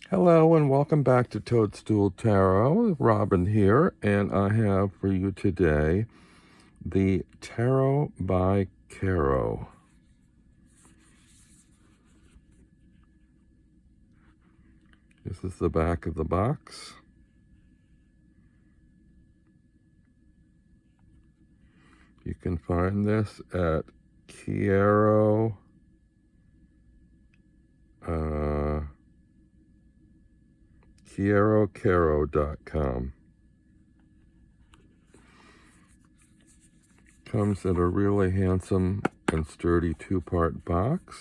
Hello and welcome back to Toadstool Tarot. Robin here, and I have for you today the Tarot by Caro. This is the back of the box. You can find this at Caro.com. Comes in a really handsome and sturdy two-part box.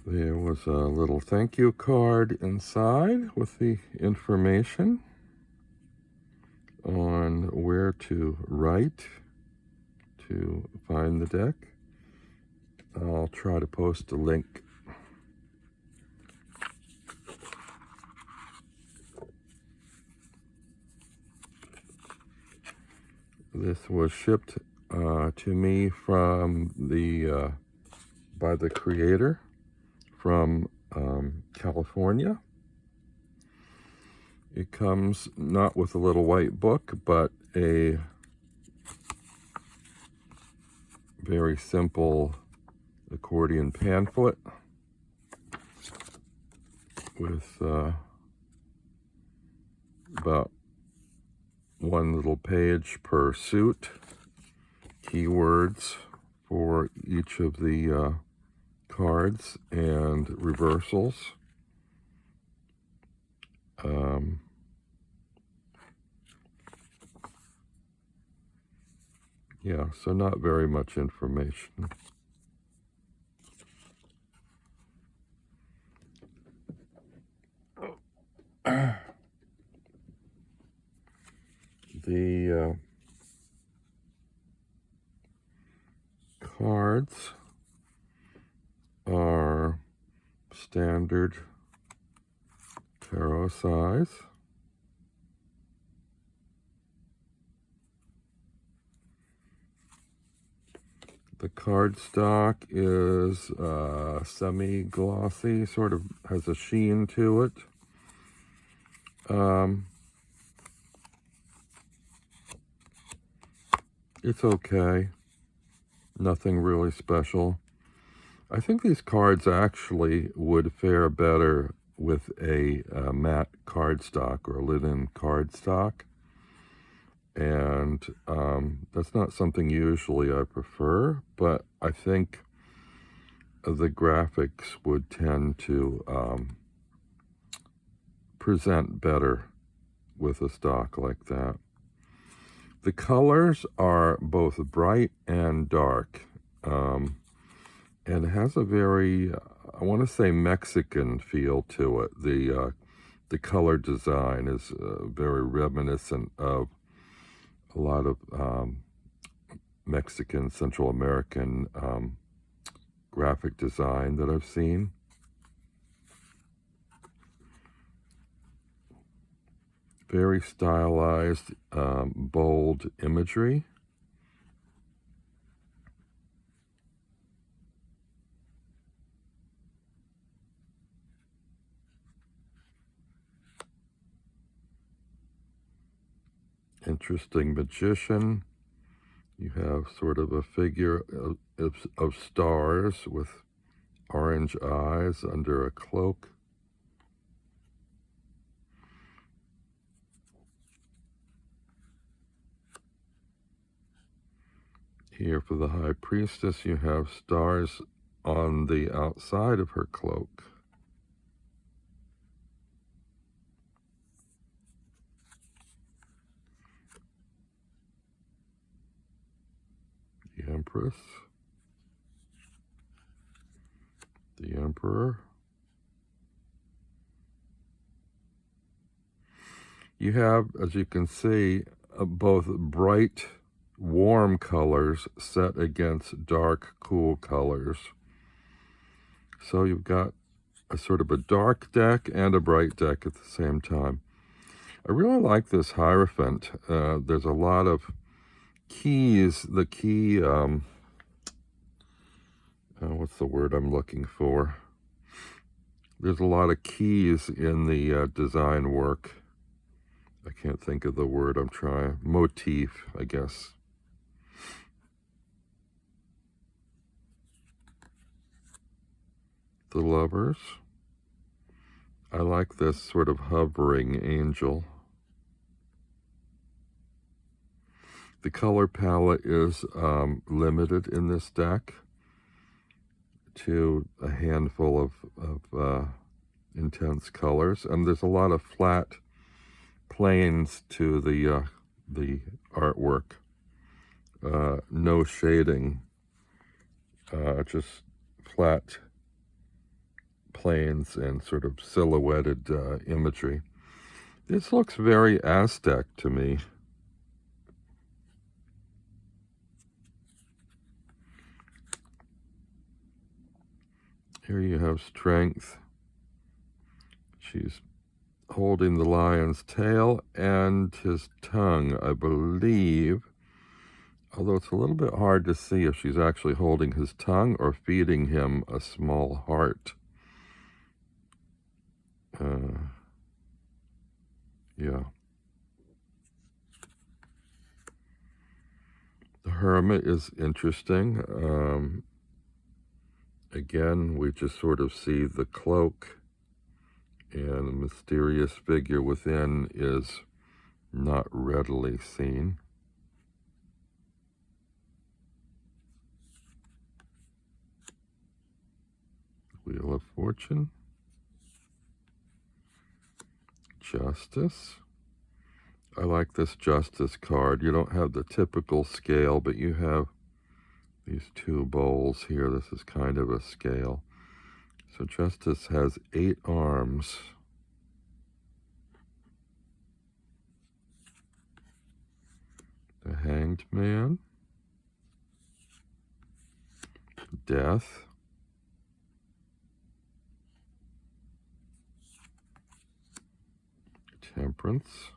There was a little thank you card inside with the information on where to write to find the deck. I'll try to post a link. This was shipped to me from by the creator from California. It comes not with a little white book, but a very simple accordion pamphlet with about one little page per suit, keywords for each of the cards and reversals. Yeah, so not very much information. The cards are standard tarot size. The cardstock is semi-glossy, sort of has a sheen to it. It's okay. Nothing really special. I think these cards actually would fare better with a matte cardstock or linen cardstock. And that's not something usually I prefer, but I think the graphics would tend to present better with a stock like that. The colors are both bright and dark, and it has a very, I want to say, Mexican feel to it. The color design is very reminiscent of a lot of Mexican, Central American graphic design that I've seen. Very stylized, bold imagery. Interesting magician. You have sort of a figure of stars with orange eyes under a cloak. Here for the High Priestess, you have stars on the outside of her cloak. The Empress. The Emperor. You have, as you can see, both bright, warm colors set against dark, cool colors. So you've got a sort of a dark deck and a bright deck at the same time. I really like this Hierophant. There's a lot of keys. The key, what's the word I'm looking for? There's a lot of keys in the design work. I can't think of the word I'm trying. Motif, I guess. The Lovers. I like this sort of hovering angel. The color palette is limited in this deck to a handful of intense colors, and there's a lot of flat planes to the artwork. No shading, just flat planes and sort of silhouetted imagery. This looks very Aztec to me. Here you have Strength. She's holding the lion's tail and his tongue, I believe, although it's a little bit hard to see if she's actually holding his tongue or feeding him a small heart. Yeah. The Hermit is interesting. Again, we just sort of see the cloak, and the mysterious figure within is not readily seen. Wheel of Fortune. Justice. I like this Justice card. You don't have the typical scale, but you have these two bowls here. This is kind of a scale. So Justice has 8 arms. The Hanged Man. Death. Temperance.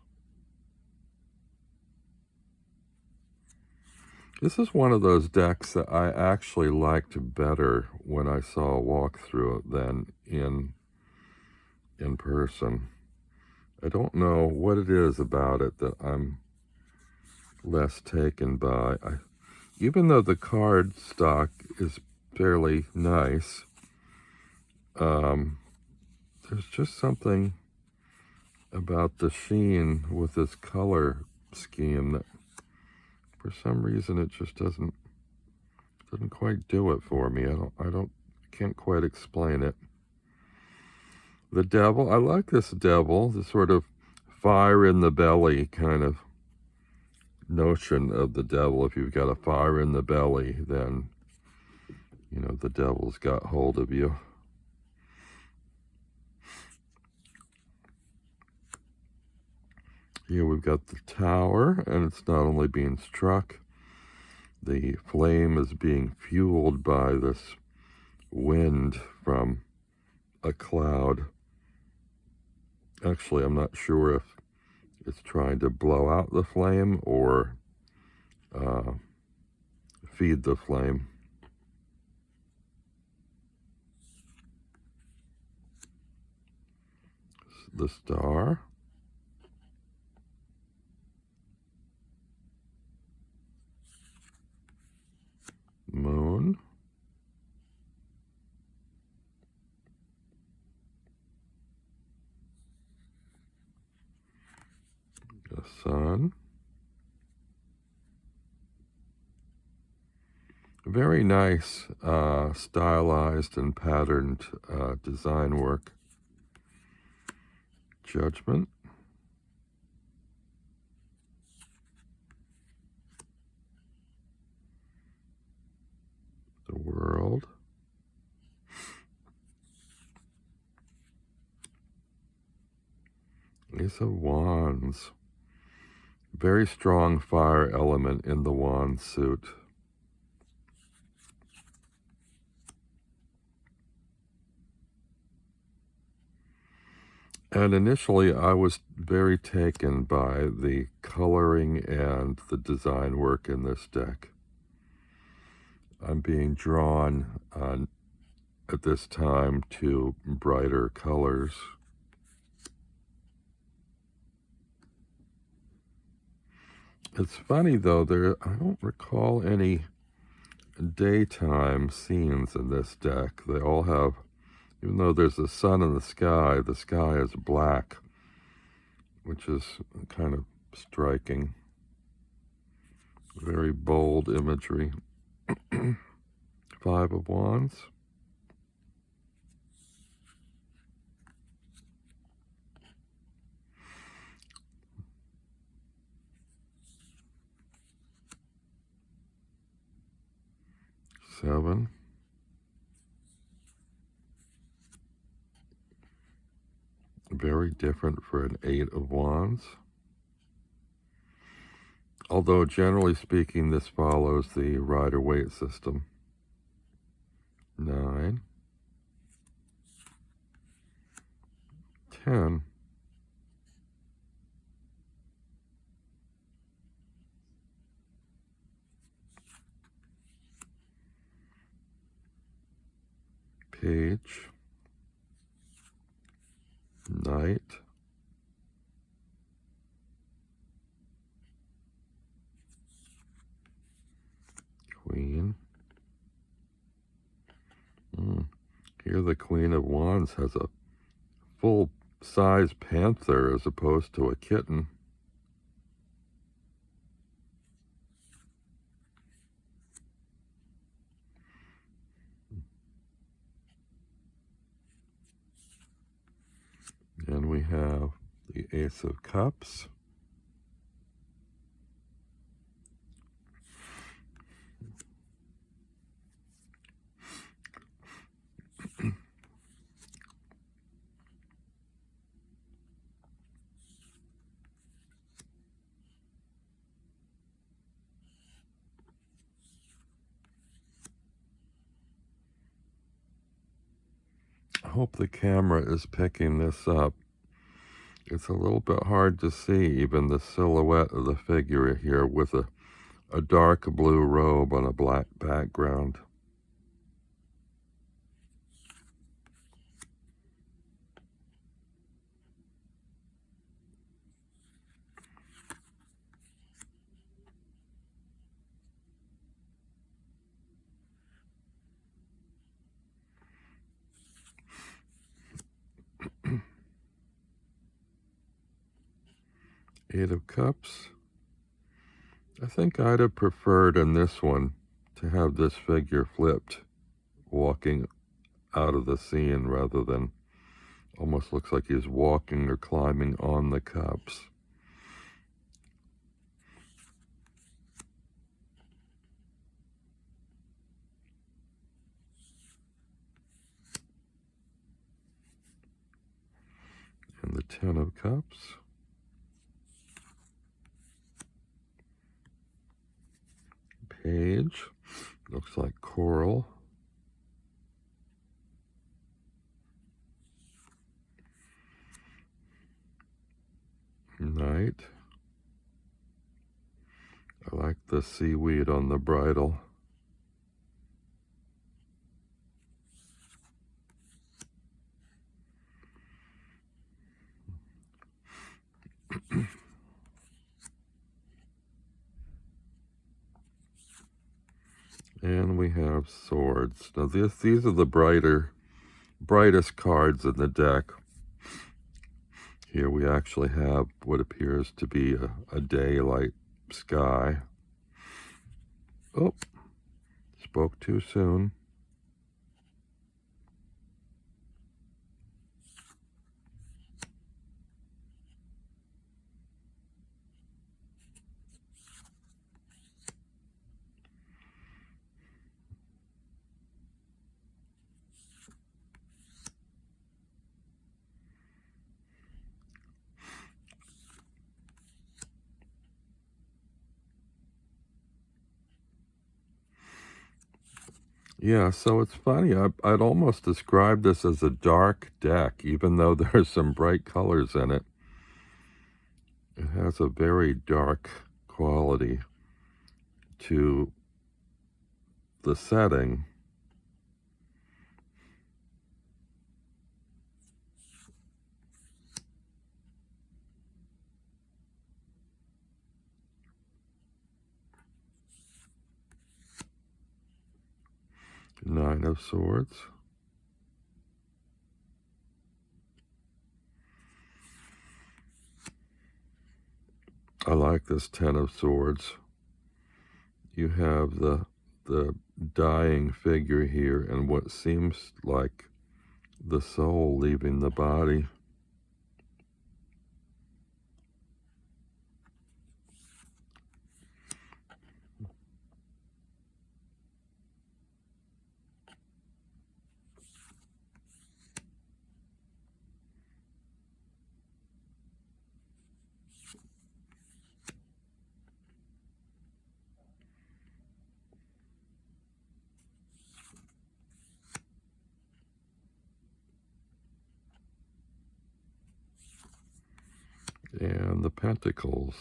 This is one of those decks that I actually liked better when I saw a walkthrough than in person. I don't know what it is about it that I'm less taken by. Even though the card stock is fairly nice, there's just something about the sheen with this color scheme that for some reason it just doesn't quite do it for me. I can't quite explain it. The Devil, I like this Devil, the sort of fire in the belly kind of notion of the Devil. If you've got a fire in the belly, then you know the Devil's got hold of you. Here we've got the Tower, and it's not only being struck, the flame is being fueled by this wind from a cloud. Actually, I'm not sure if it's trying to blow out the flame or feed the flame. The Star. Moon. The Sun. Very nice stylized and patterned design work. Judgment. The World. Ace of Wands. Very strong fire element in the wand suit. And initially, I was very taken by the coloring and the design work in this deck. I'm being drawn at this time to brighter colors. It's funny though, I don't recall any daytime scenes in this deck. They all have, even though there's the sun in the sky is black, which is kind of striking. Very bold imagery. Five of Wands. Seven. Very different for an Eight of Wands. Although generally speaking, this follows the Rider-Waite system. 9. 10. Page. Knight. Queen. Here the Queen of Wands has a full-size panther as opposed to a kitten. And we have the Ace of Cups. I hope the camera is picking this up. It's a little bit hard to see even the silhouette of the figure here with a dark blue robe on a black background. Eight of Cups. I think I'd have preferred in this one to have this figure flipped, walking out of the scene rather than almost looks like he's walking or climbing on the cups. And the Ten of Cups. Page. Looks like coral. Knight. I like the seaweed on the bridle. And we have swords. Now these are the brightest cards in the deck. Here we actually have what appears to be a daylight sky. Oh, spoke too soon. Yeah, so it's funny. I'd almost describe this as a dark deck, even though there's some bright colors in it. It has a very dark quality to the setting. Nine of Swords. I like this Ten of Swords. You have the dying figure here and what seems like the soul leaving the body. And the Pentacles.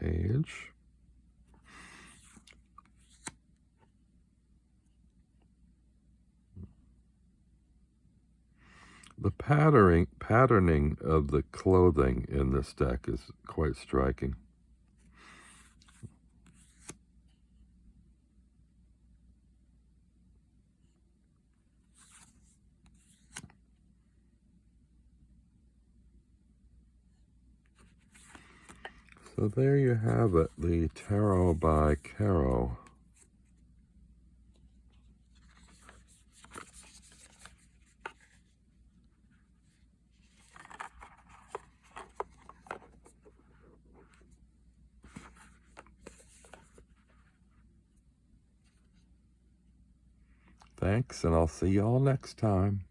Page. The patterning of the clothing in this deck is quite striking. So there you have it, the Tarot by Caro. Thanks, and I'll see you all next time.